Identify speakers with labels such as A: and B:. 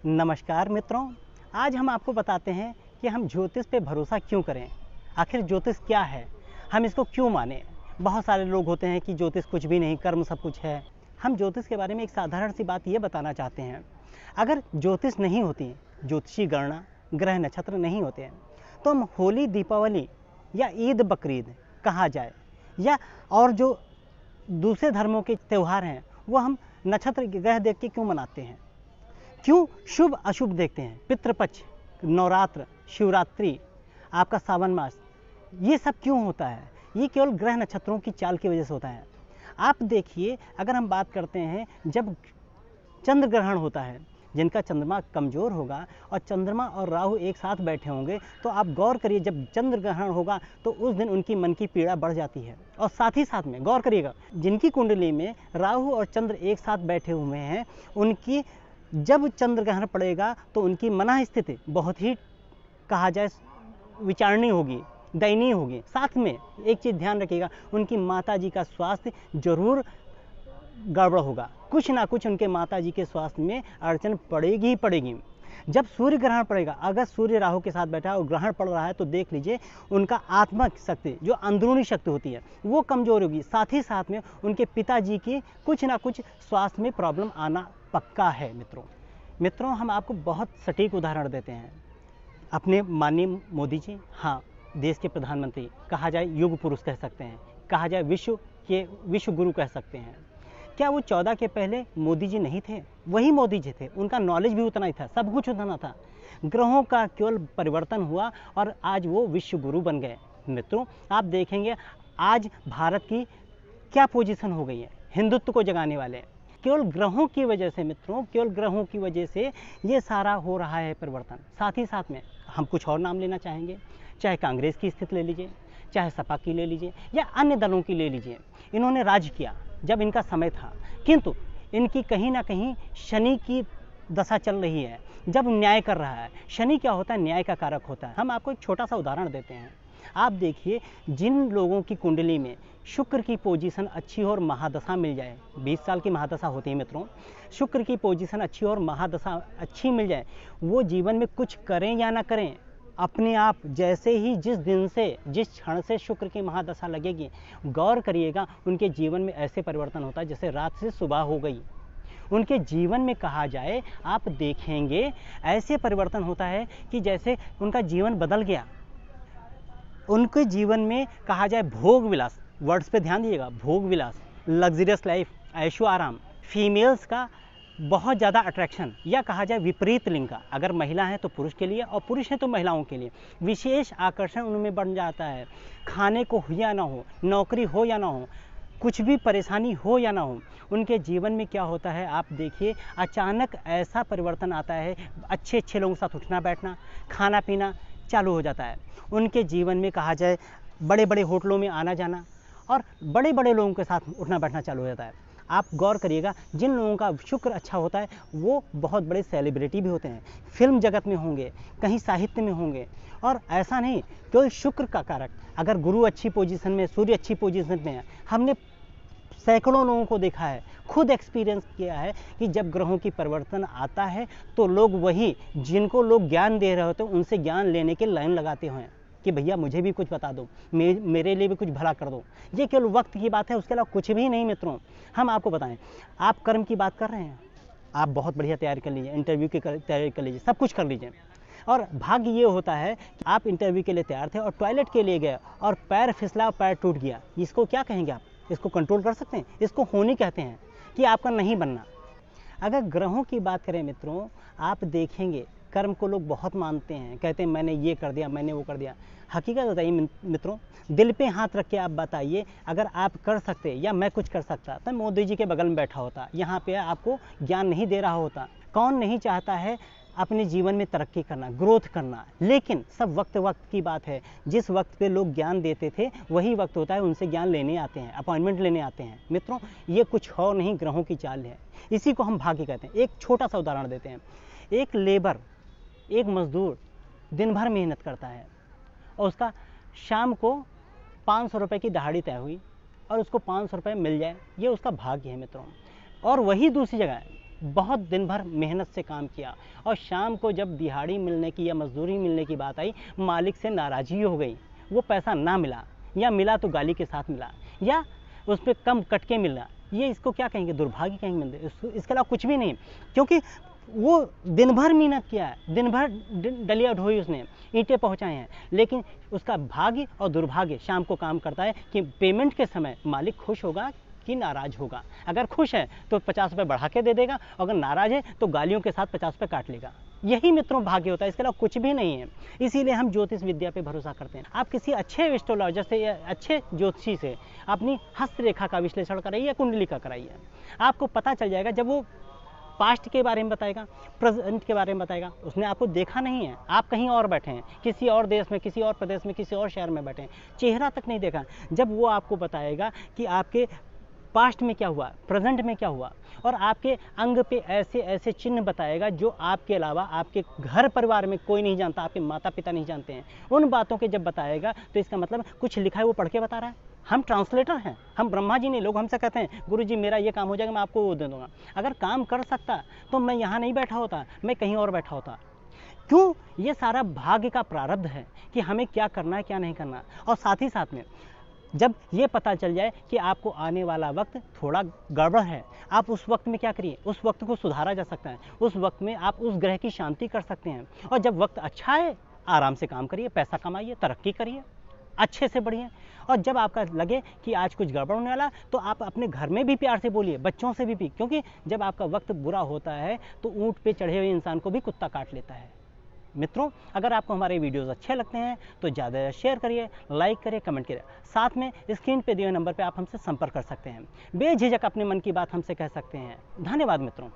A: नमस्कार मित्रों, आज हम आपको बताते हैं कि हम ज्योतिष पे भरोसा क्यों करें। आखिर ज्योतिष क्या है, हम इसको क्यों माने। बहुत सारे लोग होते हैं कि ज्योतिष कुछ भी नहीं, कर्म सब कुछ है। हम ज्योतिष के बारे में एक साधारण सी बात ये बताना चाहते हैं। अगर ज्योतिष नहीं होती, ज्योतिषी गणना, ग्रह नक्षत्र नहीं होते हैं, तो हम होली, दीपावली या ईद बकरीद कहा जाए या और जो दूसरे धर्मों के त्यौहार हैं वो हम नक्षत्र ग्रह देख के क्यों मनाते हैं, क्यों शुभ अशुभ देखते हैं। पितृपक्ष, नवरात्र, शिवरात्रि, आपका सावन मास, ये सब क्यों होता है? ये केवल ग्रह नक्षत्रों की चाल की वजह से होता है। आप देखिए, अगर हम बात करते हैं जब चंद्र ग्रहण होता है, जिनका चंद्रमा कमज़ोर होगा और चंद्रमा और राहु एक साथ बैठे होंगे, तो आप गौर करिए, जब चंद्र ग्रहण होगा तो उस दिन उनकी मन की पीड़ा बढ़ जाती है। और साथ ही साथ में गौर करिएगा, जिनकी कुंडली में राहु और चंद्र एक साथ बैठे हुए हैं, उनकी जब चंद्र ग्रहण पड़ेगा तो उनकी मन स्थिति बहुत ही, कहा जाए, विचारणीय होगी, दयनीय होगी। साथ में एक चीज़ ध्यान रखिएगा, उनकी माता जी का स्वास्थ्य जरूर गड़बड़ होगा। कुछ ना कुछ उनके माता जी के स्वास्थ्य में अड़चन पड़ेगी ही पड़ेगी। जब सूर्य ग्रहण पड़ेगा, अगर सूर्य राहु के साथ बैठा है और ग्रहण पड़ रहा है, तो देख लीजिए उनका आत्मिक शक्ति, जो अंदरूनी शक्ति होती है, वो कमज़ोर होगी। साथ ही साथ में उनके पिताजी की कुछ ना कुछ स्वास्थ्य में प्रॉब्लम आना पक्का है। मित्रों, हम आपको बहुत सटीक उदाहरण देते हैं। अपने माननीय मोदी जी, हाँ, देश के प्रधानमंत्री, कहा जाए युग पुरुष कह सकते हैं, कहा जाए विश्व गुरु कह सकते हैं। क्या वो 14 के पहले मोदी जी नहीं थे? वही मोदी जी थे, उनका नॉलेज भी उतना ही था, सब कुछ उतना था। ग्रहों का केवल परिवर्तन हुआ और आज वो विश्व गुरु बन गए। मित्रों, आप देखेंगे आज भारत की क्या पोजीशन हो गई है, हिंदुत्व को जगाने वाले। केवल ग्रहों की वजह से मित्रों, केवल ग्रहों की वजह से ये सारा हो रहा है परिवर्तन। साथ ही साथ में हम कुछ और नाम लेना चाहेंगे, चाहे कांग्रेस की स्थिति ले लीजिए, चाहे सपा की ले लीजिए या अन्य दलों की ले लीजिए। इन्होंने राज किया जब इनका समय था, किंतु इनकी कहीं ना कहीं शनि की दशा चल रही है, जब न्याय कर रहा है। शनि क्या होता है? न्याय का कारक होता है। हम आपको एक छोटा सा उदाहरण देते हैं। आप देखिए, जिन लोगों की कुंडली में शुक्र की पोजीशन अच्छी हो और महादशा मिल जाए, 20 साल की महादशा होती है मित्रों, शुक्र की पोजीशन अच्छी और महादशा अच्छी मिल जाए, वो जीवन में कुछ करें या ना करें, अपने आप जैसे ही जिस दिन से, जिस क्षण से शुक्र की महादशा लगेगी, गौर करिएगा उनके जीवन में ऐसे परिवर्तन होता है जैसे रात से सुबह हो गई। उनके जीवन में कहा जाए, आप देखेंगे ऐसे परिवर्तन होता है कि जैसे उनका जीवन बदल गया। उनके जीवन में कहा जाए भोग विलास, वर्ड्स पे ध्यान दीजिएगा, भोग विलास, लग्जरियस लाइफ, ऐशो आराम, फीमेल्स का बहुत ज़्यादा अट्रैक्शन, या कहा जाए विपरीत लिंग का, अगर महिला है तो पुरुष के लिए और पुरुष है तो महिलाओं के लिए विशेष आकर्षण उनमें बन जाता है। खाने को हो या ना हो, नौकरी हो या ना हो, कुछ भी परेशानी हो या ना हो, उनके जीवन में क्या होता है, आप देखिए अचानक ऐसा परिवर्तन आता है, अच्छे अच्छे लोगों के साथ उठना बैठना, खाना पीना चालू हो जाता है। उनके जीवन में कहा जाए बड़े बड़े होटलों में आना जाना और बड़े बड़े लोगों के साथ उठना बैठना चालू हो जाता है। आप गौर करिएगा, जिन लोगों का शुक्र अच्छा होता है वो बहुत बड़े सेलिब्रिटी भी होते हैं, फिल्म जगत में होंगे, कहीं साहित्य में होंगे। और ऐसा नहीं केवल शुक्र का कारक, अगर गुरु अच्छी पोजीशन में, सूर्य अच्छी पोजीशन में है, हमने सैकड़ों लोगों को देखा है, खुद एक्सपीरियंस किया है कि जब ग्रहों की परिवर्तन आता है तो लोग वही, जिनको लोग ज्ञान दे रहे होते हैं, उनसे ज्ञान लेने के लाइन लगाते हैं कि भैया मुझे भी कुछ बता दो, मेरे लिए भी कुछ भला कर दो। ये केवल वक्त की बात है, उसके अलावा कुछ भी नहीं। मित्रों, हम आपको बताएं, आप कर्म की बात कर रहे हैं, आप बहुत बढ़िया तैयारी कर लीजिए, इंटरव्यू की तैयारी कर लीजिए, सब कुछ कर लीजिए। और भाग्य ये होता है कि आप इंटरव्यू के लिए तैयार थे और टॉयलेट के लिए गए और पैर फिसला और पैर टूट गया। इसको क्या कहेंगे आप? इसको कंट्रोल कर सकते हैं? इसको होनी कहते हैं कि आपका नहीं बनना। अगर ग्रहों की बात करें मित्रों, आप देखेंगे कर्म को लोग बहुत मानते हैं, कहते हैं मैंने ये कर दिया, मैंने वो कर दिया। हकीकत बताइए मित्रों, दिल पे हाथ रख के आप बताइए, अगर आप कर सकते या मैं कुछ कर सकता तो मोदी जी के बगल में बैठा होता, यहाँ पे आपको ज्ञान नहीं दे रहा होता। कौन नहीं चाहता है अपने जीवन में तरक्की करना, ग्रोथ करना? लेकिन सब वक्त की बात है। जिस वक्त पे लोग ज्ञान देते थे वही वक्त होता है उनसे ज्ञान लेने आते हैं, अपॉइंटमेंट लेने आते हैं। मित्रों, ये कुछ और नहीं, ग्रहों की चाल है, इसी को हम भाग्य कहते हैं। एक छोटा सा उदाहरण देते हैं। एक लेबर, एक मजदूर दिन भर मेहनत करता है और उसका शाम को 500 रुपये की दहाड़ी तय हुई और उसको 500 रुपये मिल जाए, ये उसका भाग्य है मित्रों। और वही दूसरी जगह बहुत दिन भर मेहनत से काम किया और शाम को जब दिहाड़ी मिलने की या मजदूरी मिलने की बात आई, मालिक से नाराज़गी हो गई, वो पैसा ना मिला या मिला तो गाली के साथ मिला या उस पर कम कट के मिला, ये इसको क्या कहेंगे, दुर्भाग्य कहेंगे, इसके अलावा कुछ भी नहीं। क्योंकि वो दिन भर मेहनत किया है, दिन भर डलिया ढोई उसने, ईंटें पहुंचाए हैं, लेकिन उसका भाग्य और दुर्भाग्य शाम को काम करता है कि पेमेंट के समय मालिक खुश होगा कि नाराज होगा। अगर खुश है तो 50 रुपये बढ़ा के दे देगा, अगर नाराज है तो गालियों के साथ 50 रुपये काट लेगा। यही मित्रों भाग्य होता है, इसके अलावा कुछ भी नहीं है। इसीलिए हम ज्योतिष विद्या पे भरोसा करते हैं। आप किसी अच्छे एस्ट्रोलॉजर से या अच्छे ज्योतिषी से अपनी हस्तरेखा का विश्लेषण कराइए या कुंडली का कराइए, आपको पता चल जाएगा। जब वो पास्ट के बारे में बताएगा, प्रेजेंट के बारे में बताएगा, उसने आपको देखा नहीं है, आप कहीं और बैठे हैं, किसी और देश में, किसी और प्रदेश में, किसी और शहर में बैठे हैं, चेहरा तक नहीं देखा। जब वो आपको बताएगा कि आपके पास्ट में क्या हुआ, प्रेजेंट में क्या हुआ, और आपके अंग पे ऐसे ऐसे चिन्ह बताएगा जो आपके अलावा आपके घर परिवार में कोई नहीं जानता, आपके माता पिता नहीं जानते हैं, उन बातों के जब बताएगा तो इसका मतलब कुछ लिखा है वो पढ़ के बता रहा है। हम ट्रांसलेटर हैं, हम ब्रह्मा जी नहीं। लोग हमसे कहते हैं गुरु जी मेरा ये काम हो जाएगा, मैं आपको वो दे दूंगा। अगर काम कर सकता तो मैं यहाँ नहीं बैठा होता, मैं कहीं और बैठा होता। क्यों? ये सारा भाग्य का प्रारब्ध है कि हमें क्या करना है क्या नहीं करना। और साथ ही साथ में जब ये पता चल जाए कि आपको आने वाला वक्त थोड़ा गड़बड़ है, आप उस वक्त में क्या करिए, उस वक्त को सुधारा जा सकता है, उस वक्त में आप उस ग्रह की शांति कर सकते हैं। और जब वक्त अच्छा है, आराम से काम करिए, पैसा कमाइए, तरक्की करिए, अच्छे से बढ़िए। और जब आपका लगे कि आज कुछ गड़बड़ होने वाला, तो आप अपने घर में भी प्यार से बोलिए, बच्चों से भी, क्योंकि जब आपका वक्त बुरा होता है तो ऊँट पे चढ़े हुए इंसान को भी कुत्ता काट लेता है। मित्रों, अगर आपको हमारे वीडियोस अच्छे लगते हैं तो ज़्यादा शेयर करिए, लाइक करिए, कमेंट करिए। साथ में स्क्रीन पे दिए हुए नंबर पे आप हमसे संपर्क कर सकते हैं। बेझिझक अपने मन की बात हमसे कह सकते हैं। धन्यवाद मित्रों।